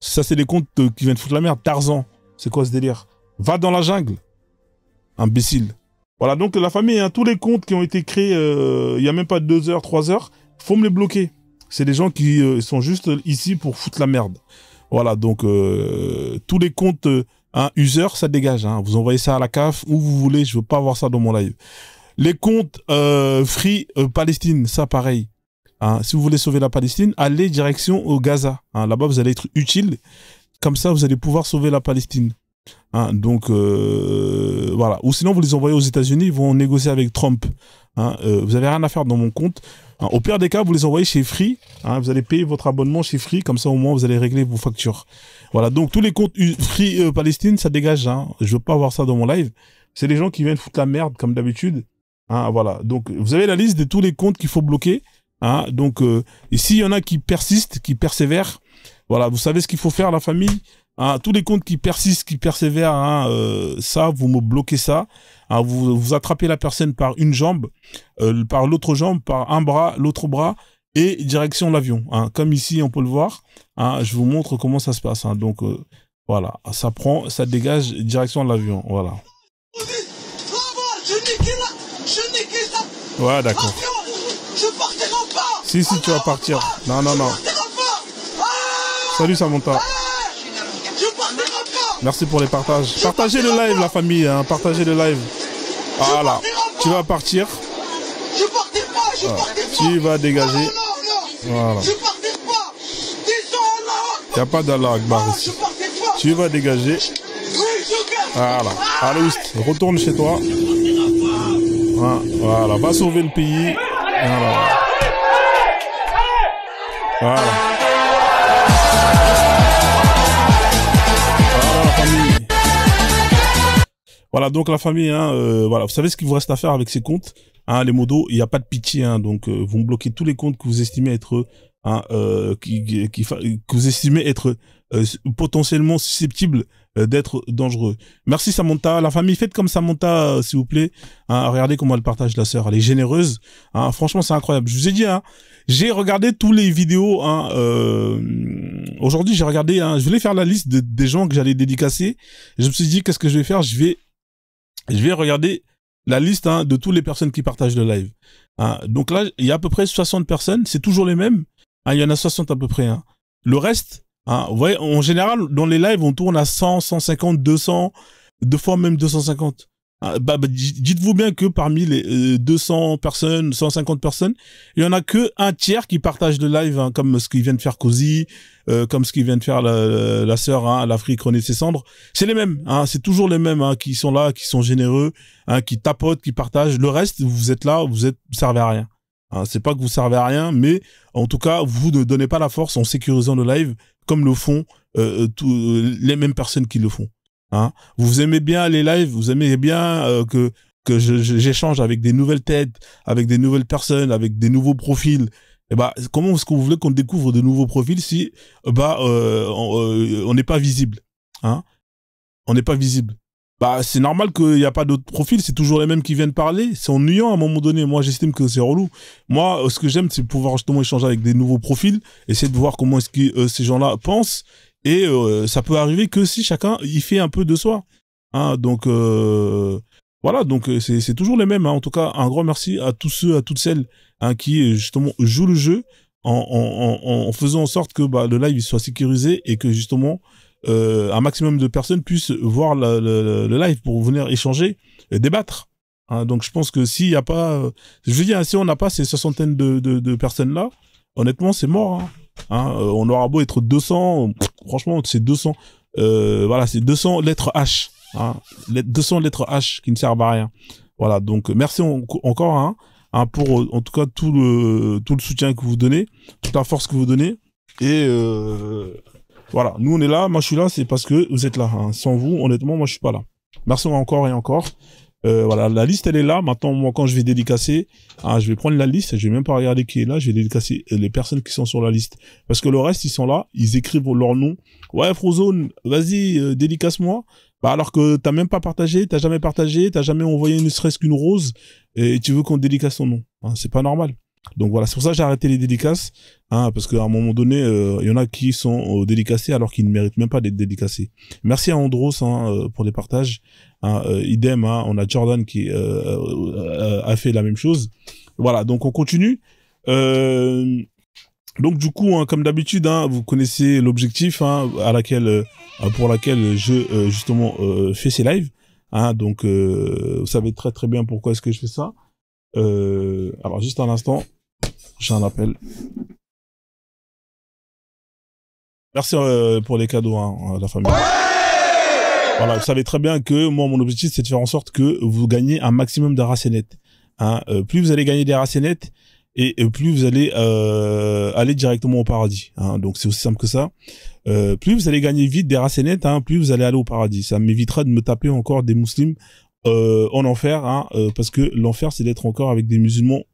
Ça, c'est des comptes qui viennent foutre la merde. Tarzan, c'est quoi ce délire? Va dans la jungle, imbécile. Voilà, donc la famille, hein, tous les comptes qui ont été créés il y a même pas 2 heures, 3 heures, faut me les bloquer. C'est des gens qui sont juste ici pour foutre la merde. Voilà, donc tous les comptes user, ça dégage. Hein. Vous envoyez ça à la CAF, où vous voulez, je veux pas voir ça dans mon live. Les comptes Free Palestine, ça pareil. Hein. Si vous voulez sauver la Palestine, allez direction au Gaza. Hein. Là-bas, vous allez être utile. Comme ça, vous allez pouvoir sauver la Palestine. Hein. Donc, voilà. Ou sinon, vous les envoyez aux États-Unis, ils vont négocier avec Trump. Hein. Vous n'avez rien à faire dans mon compte. Hein. Au pire des cas, vous les envoyez chez Free. Hein. Vous allez payer votre abonnement chez Free. Comme ça, au moins, vous allez régler vos factures. Voilà. Donc, tous les comptes Free Palestine, ça dégage. Hein. Je veux pas avoir ça dans mon live. C'est des gens qui viennent foutre la merde, comme d'habitude. Hein. Voilà. Donc, vous avez la liste de tous les comptes qu'il faut bloquer. Hein, donc, et s'il y en a qui persistent, qui persévèrent, voilà, vous savez ce qu'il faut faire, la famille. Hein, tous les comptes qui persistent, qui persévèrent, hein, ça, vous me bloquez ça. Hein, vous attrapez la personne par une jambe, par l'autre jambe, par un bras, l'autre bras, et direction l'avion. Hein, comme ici, on peut le voir. Hein, je vous montre comment ça se passe. Hein, donc, voilà, ça prend, ça dégage direction l'avion. Voilà. Ouais, d'accord. Je partirai pas. Si, tu vas partir. Non. Salut Samantha. Je partirai pas. Merci pour les partages. Partagez le live, la famille. Hein. Partagez le live. Voilà. Tu vas partir. Je partirai pas. Tu vas dégager. Voilà. Je partirai pas. Disons Allah. Il n'y a pas d'Allah Akbar ici. Tu vas dégager. Voilà. Allez, retourne chez toi. Voilà. Va sauver le pays. Voilà. Voilà. Voilà la famille. Voilà donc la famille. Hein, voilà. Vous savez ce qu'il vous reste à faire avec ces comptes. Hein, les modos, il n'y a pas de pitié. Hein, donc vous me bloquez tous les comptes que vous estimez être, hein, que vous estimez être potentiellement susceptibles d'être dangereux. Merci Samantha. La famille, faites comme Samantha, s'il vous plaît. Hein, regardez comment elle partage la sœur. Elle est généreuse. Hein, franchement, c'est incroyable. Je vous ai dit, hein, j'ai regardé tous les vidéos. Hein, aujourd'hui, j'ai regardé. Hein, je voulais faire la liste des gens que j'allais dédicacer. Je me suis dit, qu'est-ce que je vais faire? Je vais regarder la liste, hein, de toutes les personnes qui partagent le live. Hein, donc là, il y a à peu près 60 personnes. C'est toujours les mêmes. Hein, il y en a 60 à peu près. Hein. Le reste... Hein, vous voyez, en général, dans les lives, on tourne à 100, 150, 200, deux fois même 250. Hein, dites-vous bien que parmi les 200 personnes, 150 personnes, il y en a que un tiers qui partage le live, hein, comme ce qu'il vient de faire Cozy, comme ce qu'il vient de faire la sœur, hein, l'Afrique renaît de ses cendres. C'est les mêmes, hein, c'est toujours les mêmes, hein, qui sont là, qui sont généreux, hein, qui tapotent, qui partagent. Le reste, vous êtes là, vous servez à rien. Hein, c'est pas que vous servez à rien, mais en tout cas, vous ne donnez pas la force en sécurisant le live, comme le font les mêmes personnes qui le font. Hein. Vous aimez bien les lives, vous aimez bien que j'échange avec des nouvelles têtes, avec des nouvelles personnes, avec des nouveaux profils. Et comment est-ce que vous voulez qu'on découvre de nouveaux profils si on n'est pas visible, hein? On n'est pas visible. C'est normal qu'il n'y a pas d'autres profils, c'est toujours les mêmes qui viennent parler. C'est ennuyant à un moment donné. Moi, j'estime que c'est relou. Moi, ce que j'aime, c'est pouvoir justement échanger avec des nouveaux profils, essayer de voir comment est-ce que ces gens-là pensent. Et ça peut arriver que si chacun y fait un peu de soi. Hein, donc, voilà, donc c'est toujours les mêmes. Hein. En tout cas, un grand merci à tous ceux, à toutes celles, hein, qui justement jouent le jeu en faisant en sorte que le live soit sécurisé et que justement... un maximum de personnes puissent voir le live pour venir échanger et débattre. Hein, donc je pense que s'il n'y a pas... je veux dire, si on n'a pas ces soixantaines de personnes-là, honnêtement, c'est mort. Hein. Hein, on aura beau être 200, franchement, c'est 200. Voilà, c'est 200 lettres H. Hein, 200 lettres H qui ne servent à rien. Voilà, donc merci encore, hein, pour en tout cas tout le soutien que vous donnez, toute la force que vous donnez. Et... voilà, nous on est là, moi je suis là, c'est parce que vous êtes là. Hein. Sans vous, honnêtement, moi je suis pas là. Merci encore et encore. Voilà, la liste elle est là. Maintenant, moi quand je vais dédicacer, hein, je vais prendre la liste, je vais même pas regarder qui est là, je vais dédicacer les personnes qui sont sur la liste. Parce que le reste, ils sont là, ils écrivent leur nom. Ouais, Frozone, vas-y, dédicace-moi. Alors que t'as même pas partagé, t'as jamais envoyé ne serait-ce qu'une rose, et tu veux qu'on dédicace ton nom. Hein, c'est pas normal. Donc voilà, c'est pour ça que j'ai arrêté les dédicaces, hein, parce qu'à un moment donné, il y en a qui sont dédicacés alors qu'ils ne méritent même pas d'être dédicacés. Merci à Andros pour les partages. Hein, idem, hein, on a Jordan qui a fait la même chose. Voilà, donc on continue. Donc du coup, hein, comme d'habitude, hein, vous connaissez l'objectif hein, pour laquelle je justement fais ces lives. Hein, donc vous savez très très bien pourquoi est-ce que je fais ça. Alors juste un instant, j'ai un appel. Merci pour les cadeaux, hein, à la famille. Voilà, vous savez très bien que moi, mon objectif, c'est de faire en sorte que vous gagnez un maximum de racenettes. Hein, plus vous allez gagner des racenettes, et plus vous allez aller directement au paradis. Hein, donc c'est aussi simple que ça. Plus vous allez gagner vite des racenettes, hein, plus vous allez aller au paradis. Ça m'évitera de me taper encore des musulmans en enfer, hein, parce que l'enfer, c'est d'être encore avec des musulmans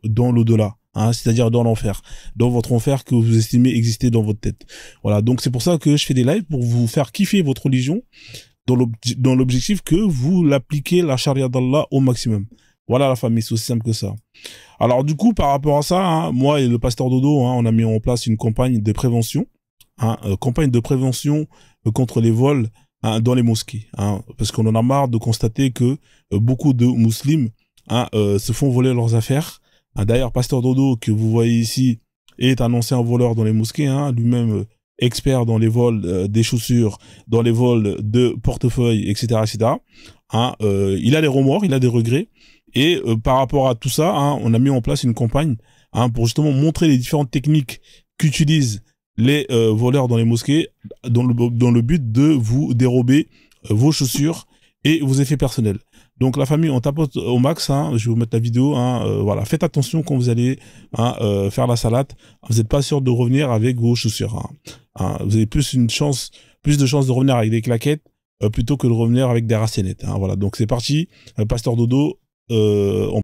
dans l'au-delà. Hein, c'est-à-dire dans l'enfer, dans votre enfer que vous estimez exister dans votre tête. Voilà, donc c'est pour ça que je fais des lives pour vous faire kiffer votre religion, dans l'objectif que vous l'appliquez la charia d'Allah au maximum. Voilà la famille, c'est aussi simple que ça. Alors du coup, par rapport à ça, hein, moi et le pasteur Dodo, hein, on a mis en place une campagne de prévention, hein, contre les vols hein, dans les mosquées, hein, parce qu'on en a marre de constater que beaucoup de musulmans hein, se font voler leurs affaires. Hein, d'ailleurs, pasteur Dodo que vous voyez ici est un ancien voleur dans les mosquées, hein, lui-même expert dans les vols des chaussures, dans les vols de portefeuilles, etc., etc. Hein, il a des remords, il a des regrets. Et par rapport à tout ça, hein, on a mis en place une campagne hein, pour justement montrer les différentes techniques qu'utilisent les voleurs dans les mosquées dans le but de vous dérober vos chaussures et vos effets personnels. Donc la famille, on tapote au max, hein, je vais vous mettre la vidéo, hein, voilà, faites attention quand vous allez hein, faire la salade, vous n'êtes pas sûr de revenir avec vos chaussures. Hein. Hein, vous avez plus de chances de revenir avec des claquettes plutôt que de revenir avec des racinettes. Hein, voilà, donc c'est parti, Pasteur Dodo, on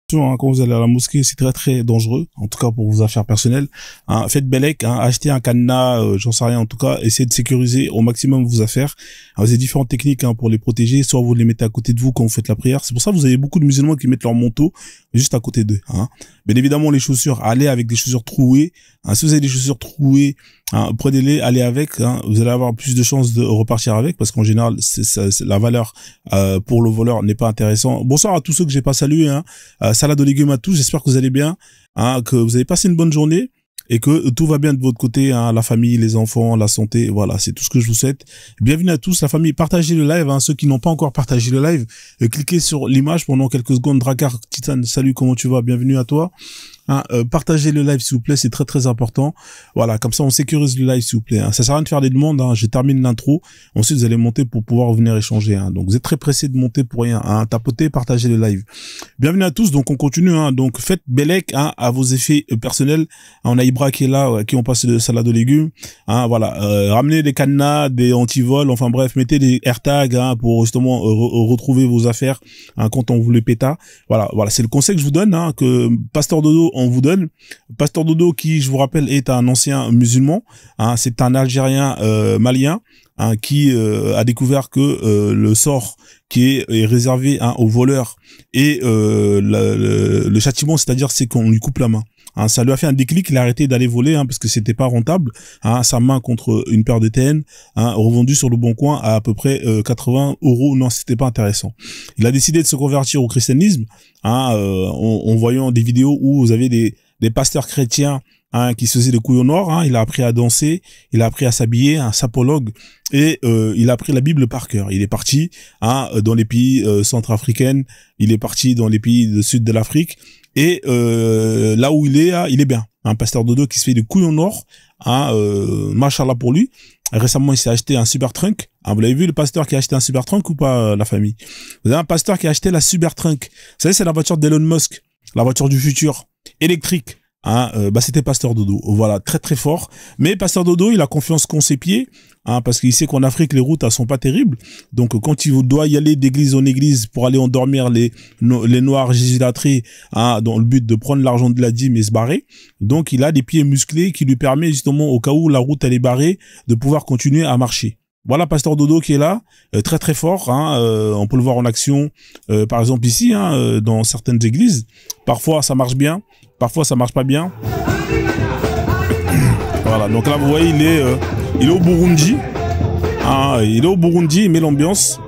Quand vous allez à la mosquée, c'est très très dangereux, en tout cas pour vos affaires personnelles. Hein, faites bellec, hein, achetez un cadenas, j'en sais rien, en tout cas, essayez de sécuriser au maximum vos affaires. Hein, vous avez différentes techniques hein, pour les protéger, soit vous les mettez à côté de vous quand vous faites la prière. C'est pour ça que vous avez beaucoup de musulmans qui mettent leur manteau juste à côté d'eux. Hein. Bien évidemment, les chaussures, allez avec des chaussures trouées. Hein, si vous avez des chaussures trouées, hein, prenez-les, allez avec. Hein, vous allez avoir plus de chances de repartir avec, parce qu'en général, c'est la valeur pour le voleur n'est pas intéressant. Bonsoir à tous ceux que j'ai pas salués. Hein. Salade aux légumes à tous, j'espère que vous allez bien, hein, que vous avez passé une bonne journée et que tout va bien de votre côté, hein, la famille, les enfants, la santé, voilà, c'est tout ce que je vous souhaite. Bienvenue à tous, la famille, partagez le live, hein, ceux qui n'ont pas encore partagé le live, cliquez sur l'image pendant quelques secondes. Drakkar Titan, salut, comment tu vas? Bienvenue à toi. Hein, partagez le live s'il vous plaît, c'est très très important. Voilà, comme ça on sécurise le live s'il vous plaît. Hein. Ça sert à rien de faire des demandes. Hein. Je termine l'intro. Ensuite vous allez monter pour pouvoir venir échanger. Hein. Donc vous êtes très pressé de monter pour rien. Hein. Tapotez, partagez le live. Bienvenue à tous. Donc on continue. Hein. Donc faites bellec hein, à vos effets personnels. Hein, on a Ibra qui est là, qui ont passé de salade aux légumes. Hein, voilà, ramenez des cadenas, des antivols. Enfin bref, mettez des AirTags hein, pour justement retrouver vos affaires hein, quand on vous les péta. Voilà, voilà, c'est le conseil que je vous donne. Hein, que Pasteur Dodo on vous donne. Pasteur Dodo qui, je vous rappelle, est un ancien musulman. Hein, c'est un Algérien malien hein, qui a découvert que le sort qui est réservé hein, aux voleurs et le châtiment, c'est-à-dire c'est qu'on lui coupe la main. Hein, ça lui a fait un déclic, il a arrêté d'aller voler hein, parce que c'était pas rentable. Hein, sa main contre une paire de TN, hein, revendue sur le bon coin à peu près 80 €. Non, c'était pas intéressant. Il a décidé de se convertir au christianisme, hein, en voyant des vidéos où vous avez des pasteurs chrétiens hein, qui se faisaient des couillons noirs. Hein, il a appris à danser, il a appris à s'habiller, un sapologue, et il a appris la Bible par cœur. Il est parti hein, dans les pays centrafricains, il est parti dans les pays du sud de l'Afrique. Et là où il est bien. Un Pasteur Dodo qui se fait des couillons nord, hein, machallah pour lui. Récemment, il s'est acheté un Cybertruck. Hein, vous l'avez vu le pasteur qui a acheté un Cybertruck ou pas, la famille? Vous avez un pasteur qui a acheté la Cybertruck. Vous savez, c'est la voiture d'Elon Musk, la voiture du futur, électrique. Hein, c'était Pasteur Dodo. Voilà, très très fort. Mais Pasteur Dodo, il a confiance qu'en ses pieds, hein, parce qu'il sait qu'en Afrique les routes elles sont pas terribles. Donc quand il doit y aller d'église en église pour aller endormir les noirs jésulatrés, hein, dans le but de prendre l'argent de la dîme et se barrer. Donc il a des pieds musclés qui lui permet justement au cas où la route elle est barrée de pouvoir continuer à marcher. Voilà Pasteur Dodo qui est là, très très fort. Hein, on peut le voir en action, par exemple ici, hein, dans certaines églises. Parfois ça marche bien, parfois ça marche pas bien. Voilà, donc là vous voyez il est au Burundi. Hein, il est au Burundi, il met l'ambiance.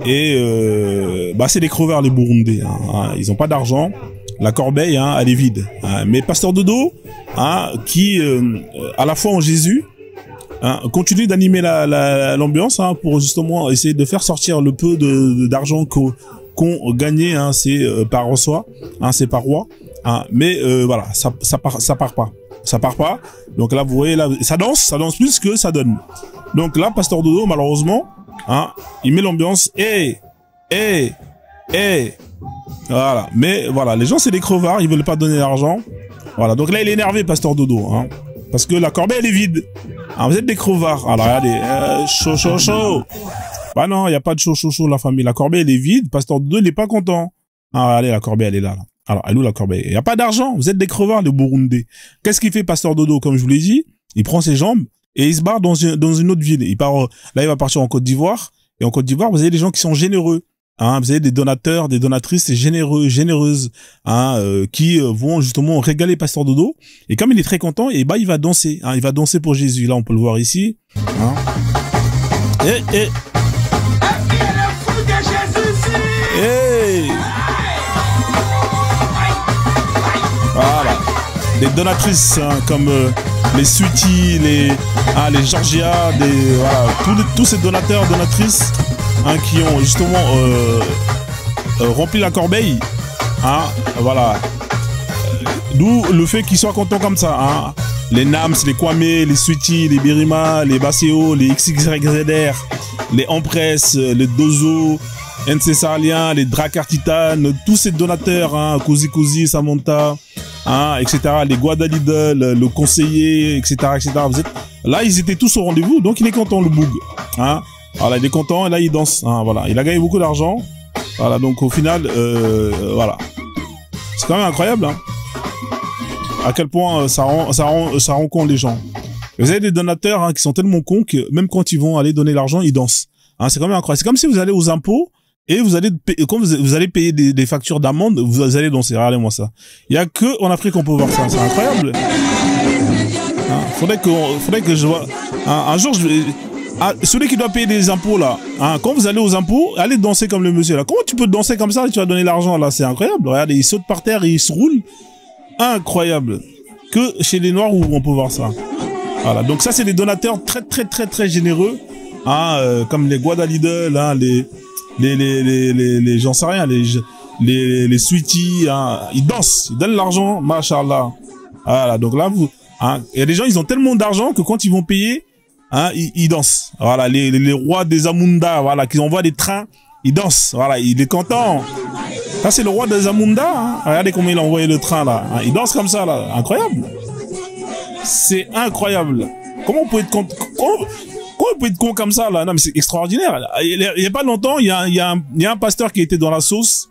Et c'est des crevards les Burundais. Hein, ils ont pas d'argent. La corbeille, hein, elle est vide. Hein, mais Pasteur Dodo, hein, qui à la foi en Jésus. Hein, continue d'animer l'ambiance hein, pour justement essayer de faire sortir le peu d'argent qu'ont gagné hein, ces paroissois, hein, ces parois. Hein, mais voilà, ça part pas. Donc là, vous voyez, là, ça danse plus que ça donne. Donc là, Pasteur Dodo, malheureusement, hein, il met l'ambiance. Voilà. Mais voilà, les gens c'est des crevards, ils veulent pas donner l'argent. Voilà. Donc là, il est énervé, Pasteur Dodo, hein, parce que la corbeille elle est vide. Ah, vous êtes des crevards. Alors regardez, chaud. Bah non, il y a pas de chaud, la famille. La corbeille elle est vide. Pasteur Dodo il est pas content. Ah regardez, la corbeille elle est là. Alors elle est où la corbeille? Il y a pas d'argent. Vous êtes des crevards, les Burundais. Qu'est-ce qu'il fait Pasteur Dodo? Comme je vous l'ai dit, il prend ses jambes et il se barre dans une autre ville. Il part là, il va partir en Côte d'Ivoire. Et en Côte d'Ivoire, vous avez des gens qui sont généreux. Hein, vous avez des donateurs, des donatrices généreuses, hein, qui vont justement régaler Pasteur Dodo. Et comme il est très content, et il va danser. Hein, il va danser pour Jésus. Là, on peut le voir ici. Hein. Voilà. Des donatrices hein, comme les Sweetie, les Georgia, voilà, tous ces donateurs, donatrices. Hein, qui ont justement rempli la corbeille, hein, voilà. D'où le fait qu'ils soient contents comme ça. Hein. Les Nams, les Kwame, les Sweetie, les Birima, les Baseo, les XYZR, les Empress, les Dozo, NC Sarlien, les Drakkar Titan, tous ces donateurs, hein, Cozy, Samantha, hein, etc. Les Guadalidle, le conseiller, etc. Vous êtes là, ils étaient tous au rendez-vous, donc il est content le boug. Hein. Voilà, il est content et là il danse. Hein, voilà, il a gagné beaucoup d'argent. Voilà, donc au final, voilà. C'est quand même incroyable, hein. À quel point ça rend con les gens. Vous avez des donateurs hein, qui sont tellement cons que même quand ils vont aller donner l'argent, ils dansent. Hein, c'est quand même incroyable. C'est comme si vous allez aux impôts et vous allez quand vous allez payer des factures d'amende, vous allez danser. Regardez-moi ça. Il y a que en Afrique qu'on peut voir ça. C'est incroyable. Hein, faudrait que je vois. Hein, un jour, celui qui doit payer des impôts là, hein, quand vous allez aux impôts, allez danser comme le monsieur là. Comment tu peux danser comme ça et tu vas donner l'argent là? C'est incroyable. Regardez, il saute par terre et il se roule. Incroyable. Que chez les Noirs où on peut voir ça. Voilà. Donc ça c'est des donateurs très généreux. Hein, comme les Guadalidel, hein, les j'en sais rien, les Sweetie, hein, ils dansent, ils donnent l'argent, machallah. Voilà. Donc là hein, il y a des gens, ils ont tellement d'argent que quand ils vont payer, hein, ils dansent. Voilà, les rois des Zamunda, voilà, qui envoient des trains, ils dansent. Voilà, il est content. Ça c'est le roi des Zamunda. Hein. Regardez comment il a envoyé le train là. Hein, il danse comme ça là, incroyable. C'est incroyable. Comment on peut être con? Comment on peut être con comme ça là? Non mais c'est extraordinaire. Il y a pas longtemps, il y a un pasteur qui était dans la sauce.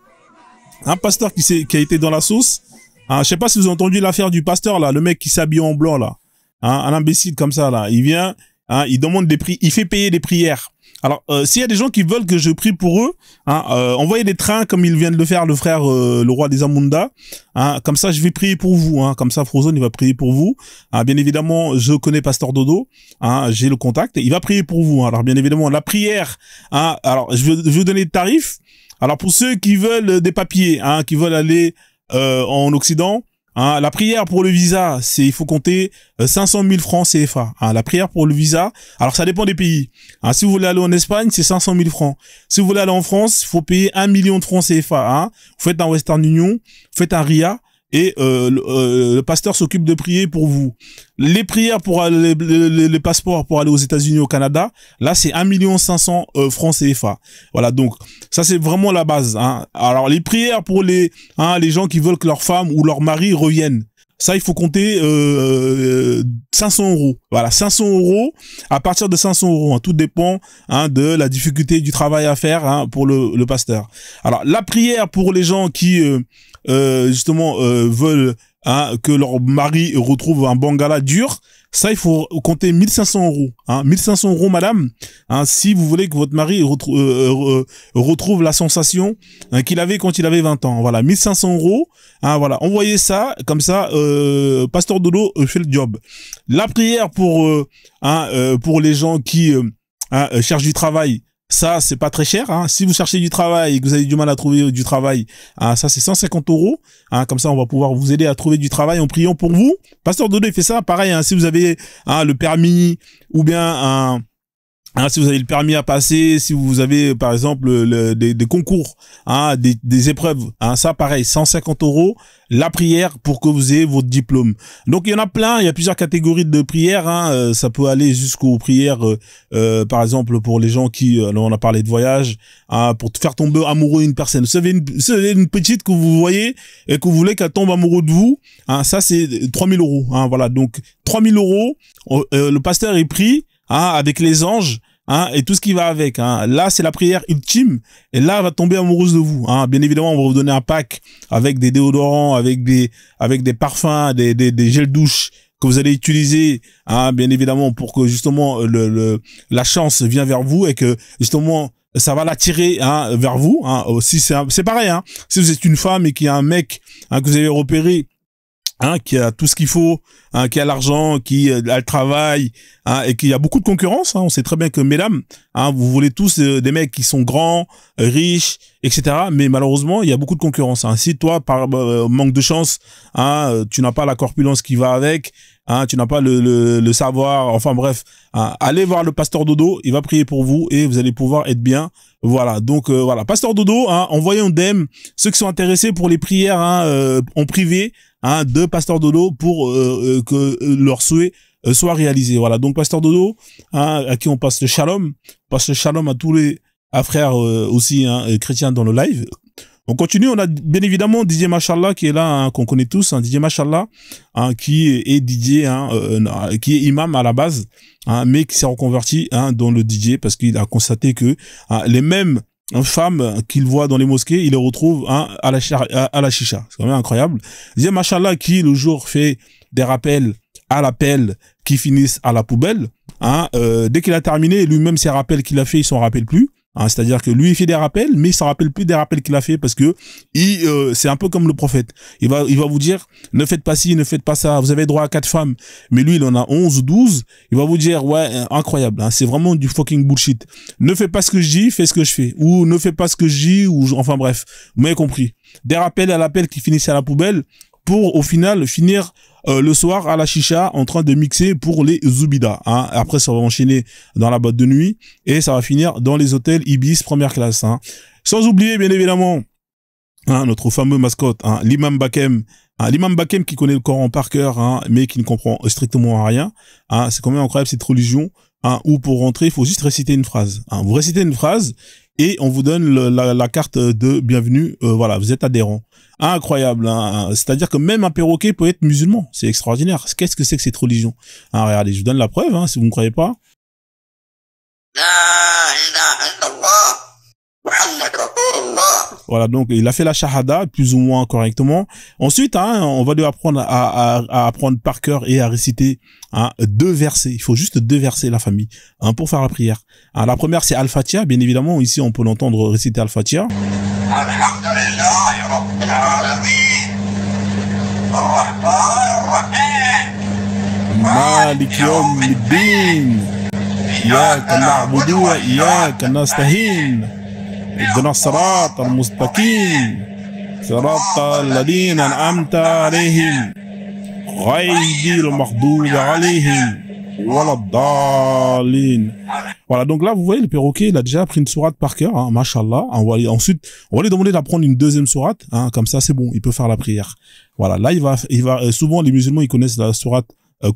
Un pasteur qui a été dans la sauce. Hein, je sais pas si vous avez entendu l'affaire du pasteur là, le mec qui s'habille en blanc là. Hein, un imbécile comme ça là. Il vient, hein, il demande des prix, il fait payer des prières. Alors, s'il y a des gens qui veulent que je prie pour eux, hein, envoyez des trains comme il vient de le faire le frère, le roi des Amunda. Hein, comme ça, je vais prier pour vous. Hein, comme ça, Frozone, il va prier pour vous. Hein, bien évidemment, je connais Pasteur Dodo. Hein, j'ai le contact. Il va prier pour vous. Hein. Alors, bien évidemment, la prière. Hein, alors, je vais vous donner le tarif. Alors, pour ceux qui veulent des papiers, hein, qui veulent aller en Occident. Hein, la prière pour le visa, il faut compter 500 000 francs CFA. Hein, la prière pour le visa, alors ça dépend des pays. Hein, si vous voulez aller en Espagne, c'est 500 000 francs. Si vous voulez aller en France, il faut payer 1 million de francs CFA. Hein. Vous faites un Western Union, vous faites un RIA, et le pasteur s'occupe de prier pour vous. Les prières pour les passeports pour aller aux États-Unis, au Canada, là c'est 1 500 000 francs CFA. Voilà, donc ça c'est vraiment la base. Hein. Alors les prières pour les gens qui veulent que leur femme ou leur mari reviennent. Ça, il faut compter 500 €. Voilà, 500 €. À partir de 500 €, hein, tout dépend hein, de la difficulté du travail à faire hein, pour le pasteur. Alors la prière pour les gens qui justement veulent hein, que leur mari retrouve un bangala dur, ça il faut compter 1 500 €. Hein, 1 500 €, madame. Hein, si vous voulez que votre mari retrouve la sensation hein, qu'il avait quand il avait 20 ans. Voilà, 1 500 €. Hein, voilà, envoyez ça comme ça. Pasteur Dodo fait le job. La prière pour les gens qui cherchent du travail. Ça, c'est pas très cher. Hein. Si vous cherchez du travail et que vous avez du mal à trouver du travail, hein, ça c'est 150 €. Hein, comme ça, on va pouvoir vous aider à trouver du travail en priant pour vous. Pasteur Dodo, il fait ça. Pareil, hein, si vous avez le permis ou bien si vous avez le permis à passer, si vous avez par exemple des concours, hein, des épreuves, hein, ça pareil, 150 €. La prière pour que vous ayez votre diplôme. Donc il y en a plein, il y a plusieurs catégories de prières. Hein, ça peut aller jusqu'aux prières, par exemple pour les gens qui, on a parlé de voyage, hein, pour faire tomber amoureux une personne. Vous savez une petite que vous voyez et que vous voulez qu'elle tombe amoureux de vous, hein, ça c'est 3 000 €. Hein, voilà, donc 3 000 €. Le pasteur est pris hein, avec les anges. Hein, et tout ce qui va avec. Hein. Là, c'est la prière ultime. Et là, elle va tomber amoureuse de vous. Hein. Bien évidemment, on va vous donner un pack avec des déodorants, avec des parfums, des gels douche que vous allez utiliser. Hein, bien évidemment, pour que justement la chance vienne vers vous et que justement ça va l'attirer hein, vers vous. Hein. Aussi, c'est pareil. Hein. Si vous êtes une femme et qu'il y a un mec hein, que vous avez repéré. Hein, qui a tout ce qu'il faut, hein, qui a l'argent, qui a le travail, hein, et qu'il y a beaucoup de concurrence. Hein, on sait très bien que mesdames, hein, vous voulez tous des mecs qui sont grands, riches, etc. Mais malheureusement, il y a beaucoup de concurrence. Hein. Si toi, par manque de chance, hein, tu n'as pas la corpulence qui va avec, hein, tu n'as pas le savoir, enfin bref, hein, allez voir le pasteur Dodo, il va prier pour vous et vous allez pouvoir être bien. Voilà, donc voilà, pasteur Dodo, hein, envoyez un DM ceux qui sont intéressés pour les prières hein, en privé. Hein, de Pasteur Dodo pour que leur souhait soit réalisé. Voilà, donc Pasteur Dodo, hein, à qui on passe le shalom à tous les frères aussi hein, chrétiens dans le live. On continue, on a bien évidemment Didier Machallah qui est là, hein, qu'on connaît tous, hein, Didier Machallah, hein, qui est DJ, hein, qui est imam à la base, hein, mais qui s'est reconverti hein, dans le DJ parce qu'il a constaté que hein, les mêmes femmes qu'il voit dans les mosquées, il les retrouve à la chicha. C'est quand même incroyable. Il dit, machallah, qui le jour fait des rappels à l'appel qui finissent à la poubelle. Dès qu'il a terminé, lui-même, ses rappels qu'il a fait, il s'en rappelle plus. C'est-à-dire que lui, il fait des rappels, mais il s'en rappelle plus des rappels qu'il a fait parce que c'est un peu comme le prophète. Il va vous dire, ne faites pas ci, ne faites pas ça. Vous avez droit à 4 femmes. Mais lui, il en a 11 ou 12. Il va vous dire, ouais, incroyable. C'est vraiment du fucking bullshit. Ne fais pas ce que je dis, fais ce que je fais. Ou ne fais pas ce que je dis, enfin bref. Vous m'avez compris. Des rappels à l'appel qui finissent à la poubelle pour, au final, finir le soir à la chicha en train de mixer pour les Zoubida. Après, ça va enchaîner dans la boîte de nuit et ça va finir dans les hôtels Ibis première classe. Sans oublier, bien évidemment, notre fameux mascotte, l'imam Bakem. L'imam Bakem qui connaît le Coran par cœur, mais qui ne comprend strictement rien. C'est quand même incroyable cette religion où pour rentrer, il faut juste réciter une phrase. Vous récitez une phrase et on vous donne la carte de bienvenue. Voilà, vous êtes adhérent. Incroyable, c'est-à-dire que même un perroquet peut être musulman, c'est extraordinaire. Qu'est-ce que c'est que cette religion? Regardez, je vous donne la preuve, si vous ne croyez pas. Voilà, donc il a fait la shahada plus ou moins correctement. Ensuite, on va lui apprendre à apprendre par cœur et à réciter 2 versets. Il faut juste 2 versets, la famille, pour faire la prière. La première, c'est Al-Fatiha, bien évidemment. Ici, on peut l'entendre réciter Al-Fatiha. Malik yawmiddin, iyyaka na'budu wa iyyaka nasta'in, ihdina as-sirata al-mustaqim, sirata alladhina an'amta alayhim, ghayril maghdubi alayhim waladdallin. Voilà, donc là, vous voyez, le perroquet, il a déjà pris une sourate par cœur, mashallah. Ensuite, on va lui demander d'apprendre une deuxième sourate, comme ça, c'est bon, il peut faire la prière. Voilà, là, il va, souvent, les musulmans, ils connaissent la sourate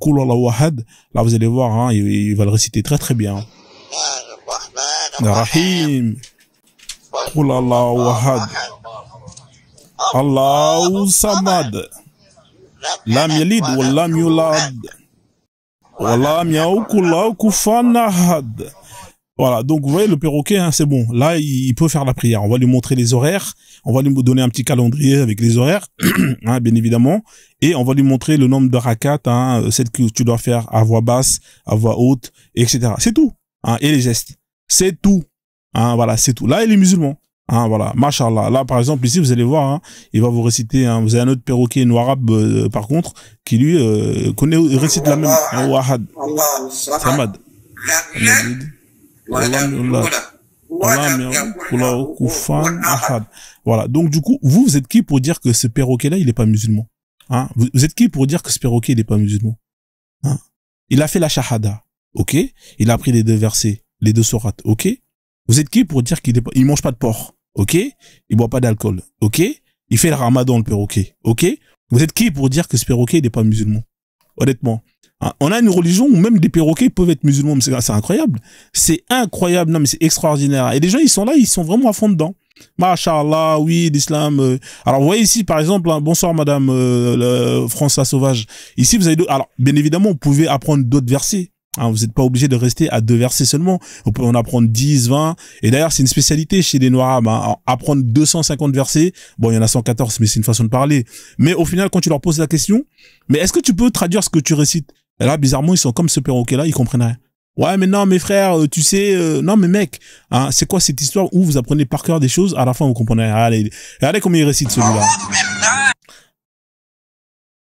Qul Allahu Ahad. Là, vous allez voir, il va le réciter très, très bien. Rahim. Qul Allahu Ahad. Allahu Samad. Lam yalid wa lam yulad. Wa lam yakul lahu kufuwan ahad. Voilà, donc vous voyez le perroquet, c'est bon. Là, il peut faire la prière. On va lui montrer les horaires. On va lui donner un petit calendrier avec les horaires, bien évidemment. Et on va lui montrer le nombre de rakats, celle que tu dois faire à voix basse, à voix haute, etc. C'est tout. Et les gestes. C'est tout. Voilà, c'est tout. Là, il est musulman. Voilà, mashallah. Là, par exemple, ici, vous allez voir, il va vous réciter, vous avez un autre perroquet noir-arabe, par contre, qui lui, récite la même, Wahad, Samad. Voilà, donc du coup, vous êtes qui pour dire que ce perroquet-là, il n'est pas musulman? Vous êtes qui pour dire que ce perroquet, il n'est pas musulman? Il a fait la shahada, ok? Il a pris les 2 versets, les 2 sourates, ok? Vous êtes qui pour dire qu'il il mange pas de porc, ok? Il boit pas d'alcool, ok? Il fait le ramadan, le perroquet, ok? Vous êtes qui pour dire que ce perroquet, il n'est pas musulman? Honnêtement. On a une religion où même des perroquets peuvent être musulmans, c'est incroyable. C'est incroyable, non mais c'est extraordinaire. Et les gens, ils sont là, ils sont vraiment à fond dedans. Masha'Allah, oui, l'islam. Alors, vous voyez ici, par exemple, bonsoir madame François Sauvage. Ici, vous avez alors, bien évidemment, vous pouvez apprendre d'autres versets. Vous n'êtes pas obligé de rester à 2 versets seulement. Vous pouvez en apprendre 10, 20. Et d'ailleurs, c'est une spécialité chez les Noirs. Apprendre 250 versets. Bon, il y en a 114, mais c'est une façon de parler. Mais au final, quand tu leur poses la question, mais est-ce que tu peux traduire ce que tu récites? Et là, bizarrement, ils sont comme ce perroquet-là, ils comprennent rien. Ouais, mais non, mes frères, tu sais, non, mais mec, c'est quoi cette histoire où vous apprenez par cœur des choses, à la fin, vous comprenez rien. Regardez comment il récite celui-là.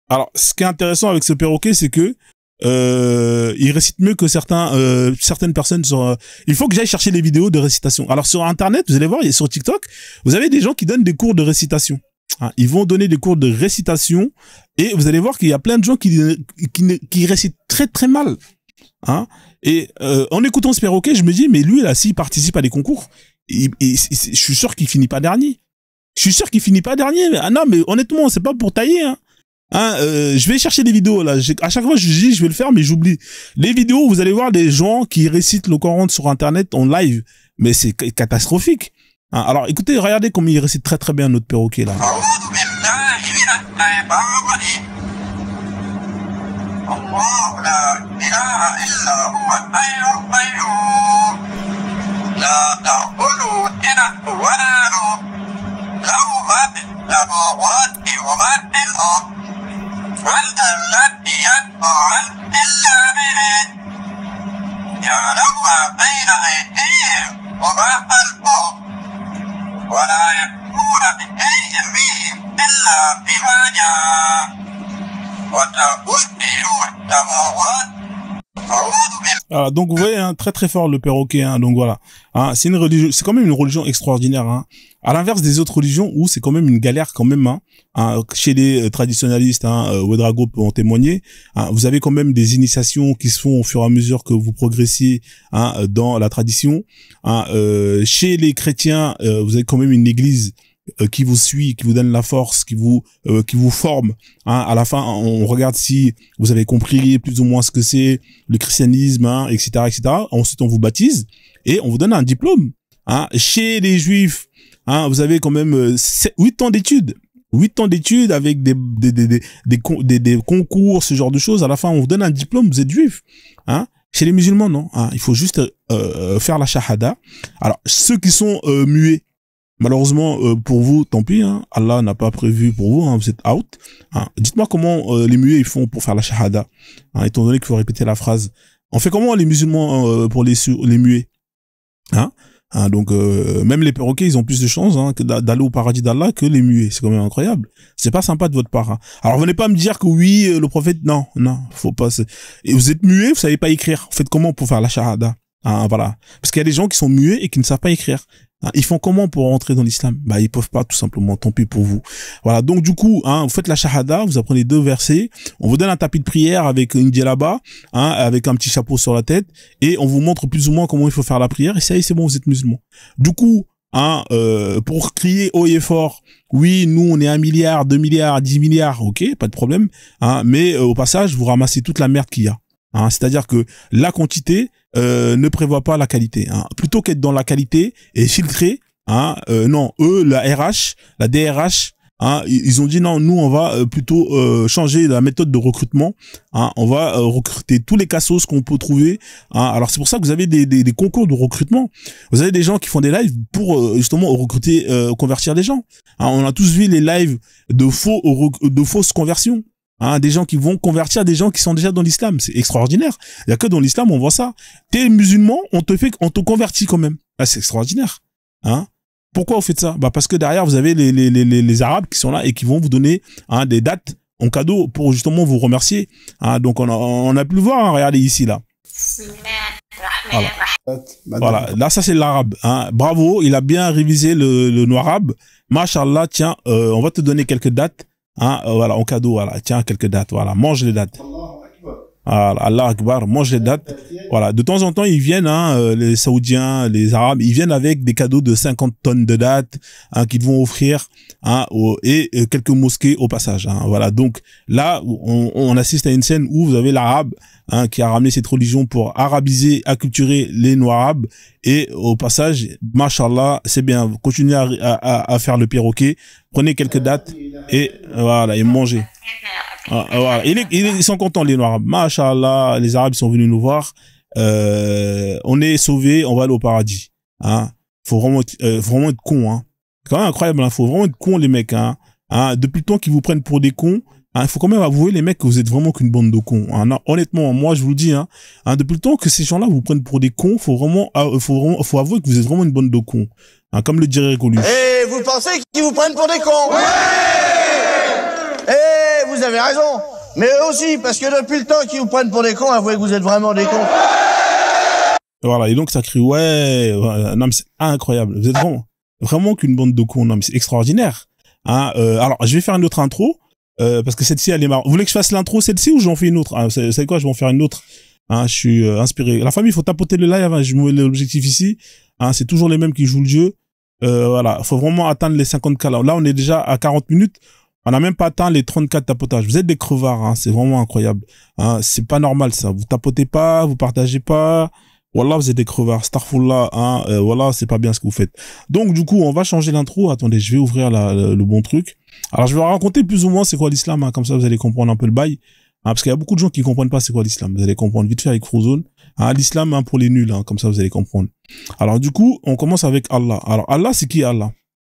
Alors, ce qui est intéressant avec ce perroquet, c'est que il récite mieux que certaines personnes sur. Il faut que j'aille chercher les vidéos de récitation. Alors sur Internet, vous allez voir, sur TikTok, vous avez des gens qui donnent des cours de récitation. Ils vont donner des cours de récitation et vous allez voir qu'il y a plein de gens qui récitent très très mal. Et en écoutant ce perroquet, je me dis mais lui là, s'il participe à des concours, je suis sûr qu'il finit pas dernier. Je suis sûr qu'il finit pas dernier. Non mais honnêtement, c'est pas pour tailler. Je vais chercher des vidéos là. À chaque fois je dis je vais le faire mais j'oublie. Les vidéos, vous allez voir des gens qui récitent le Coran sur Internet en live, mais c'est catastrophique. Alors écoutez, regardez comme il récite très très bien notre perroquet là. Voilà, donc vous voyez, hein, très très fort le perroquet, hein, donc voilà, hein, c'est une religion, c'est quand même une religion extraordinaire, hein, à l'inverse des autres religions où c'est quand même une galère quand même, hein, chez les traditionalistes, Ouedraogo peut en témoigner, hein, vous avez quand même des initiations qui se font au fur et à mesure que vous progressez, hein, dans la tradition, hein, chez les chrétiens, vous avez quand même une église qui vous suit, qui vous donne la force, qui vous forme, hein. À la fin, on regarde si vous avez compris plus ou moins ce que c'est le christianisme, hein, etc., etc. Ensuite, on vous baptise et on vous donne un diplôme, hein. Chez les juifs, hein, vous avez quand même 8 ans d'études. 8 ans d'études avec des concours, ce genre de choses. À la fin, on vous donne un diplôme, vous êtes juif, hein. Chez les musulmans, non, hein, il faut juste faire la shahada. Alors, ceux qui sont muets, malheureusement pour vous, tant pis, hein, Allah n'a pas prévu pour vous, hein, vous êtes out. Hein. Dites-moi comment les muets ils font pour faire la shahada, hein, étant donné qu'il faut répéter la phrase. On fait comment les musulmans pour les muets, hein, hein, donc même les perroquets ils ont plus de chances, hein, d'aller au paradis d'Allah que les muets. C'est quand même incroyable. C'est pas sympa de votre part, hein. Alors venez pas me dire que oui le prophète, non, faut pas. Et vous êtes muet, vous savez pas écrire. Vous faites comment pour faire la shahada, hein, voilà. Parce qu'il y a des gens qui sont muets et qui ne savent pas écrire. Ils font comment pour rentrer dans l'islam? Bah, ils peuvent pas, tout simplement. Tant pis pour vous. Voilà. Donc, du coup, hein, vous faites la shahada, vous apprenez 2 versets. On vous donne un tapis de prière avec une djellaba, hein, avec un petit chapeau sur la tête. Et on vous montre plus ou moins comment il faut faire la prière. Et ça y est, c'est bon, vous êtes musulman. Du coup, hein, pour crier haut et fort, oui, nous, on est 1 milliard, 2 milliards, 10 milliards. OK, pas de problème. Hein, mais, au passage, vous ramassez toute la merde qu'il y a. Hein, c'est-à-dire que la quantité ne prévoit pas la qualité. Hein. Plutôt qu'être dans la qualité et filtrer, hein, non, eux, la RH, la DRH, hein, ils ont dit non, nous on va plutôt changer la méthode de recrutement. Hein, on va recruter tous les cassos qu'on peut trouver. Hein. Alors c'est pour ça que vous avez des concours de recrutement. Vous avez des gens qui font des lives pour justement recruter, convertir des gens. Hein, on a tous vu les lives de fausses conversions. Hein, des gens qui vont convertir des gens qui sont déjà dans l'islam. C'est extraordinaire. Il y a que dans l'islam on voit ça. T'es musulman, on te convertit quand même. Ah, c'est extraordinaire. Hein? Pourquoi vous faites ça? Bah parce que derrière vous avez les Arabes qui sont là et qui vont vous donner, hein, des dates en cadeau pour justement vous remercier. Hein, donc on a pu le voir. Hein, regardez ici là. Voilà. Voilà. Là ça c'est l'arabe. Hein. Bravo, il a bien révisé le noir-arabe. Mashallah, tiens, on va te donner quelques dates. Hein, voilà, en cadeau, voilà, tiens, quelques dates, voilà, mange les dates. Voilà, Allah Akbar, mange les dates. Voilà, de temps en temps, ils viennent, hein, les Saoudiens, les Arabes, ils viennent avec des cadeaux de 50 tonnes de dates, hein, qu'ils vont offrir, hein, et quelques mosquées au passage. Hein, voilà, donc là, on assiste à une scène où vous avez l'Arabe, hein, qui a ramené cette religion pour arabiser, acculturer les Noirs-Arabes, et au passage, mashallah, c'est bien, continuez à faire le perroquet, prenez quelques dates, et voilà, et mangez. Voilà. Ils sont contents, les Noirs. Mashallah, les Arabes sont venus nous voir. On est sauvés, on va aller au paradis. Hein. Faut vraiment être con. Hein. C'est quand même incroyable. Hein. Faut vraiment être con, les mecs. Hein. Hein. Depuis le temps qu'ils vous prennent pour des cons, il faut quand même avouer, les mecs, que vous êtes vraiment qu'une bande de cons. Hein. Non, honnêtement, moi, je vous le dis. Hein. Hein, depuis le temps que ces gens-là vous prennent pour des cons, faut avouer que vous êtes vraiment une bande de cons. Hein, comme le dirait Coluche. Et vous pensez qu'ils vous prennent pour des cons? Ouais! Eh, vous avez raison. Mais eux aussi, parce que depuis le temps qu'ils vous prennent pour des cons, avouez que vous êtes vraiment des cons. Voilà, et donc ça crie ouais, non mais c'est incroyable. Vous êtes vraiment qu'une bande de cons. Non mais c'est extraordinaire. Hein, alors je vais faire une autre intro parce que celle-ci elle est marrante. Vous voulez que je fasse l'intro celle-ci ou j'en fais une autre? Vous savez quoi, je vais en faire une autre. Hein, je suis inspiré. La famille, il faut tapoter le live. Hein, je mets l'objectif ici. Hein, c'est toujours les mêmes qui jouent le jeu. Voilà, faut vraiment atteindre les 50K là. Là, on est déjà à 40 minutes. On n'a même pas atteint les 34 tapotages. Vous êtes des crevards, hein, c'est vraiment incroyable. Hein, c'est pas normal ça. Vous tapotez pas, vous partagez pas. Wallah, vous êtes des crevards. Starfullah, hein, voilà, c'est pas bien ce que vous faites. Donc du coup, on va changer l'intro. Attendez, je vais ouvrir le bon truc. Alors je vais raconter plus ou moins c'est quoi l'islam, hein, comme ça vous allez comprendre un peu le bail. parce qu'il y a beaucoup de gens qui comprennent pas c'est quoi l'islam. Vous allez comprendre vite fait avec Frozone. L'islam, pour les nuls, comme ça vous allez comprendre. Alors du coup, on commence avec Allah. Alors Allah, c'est qui Allah?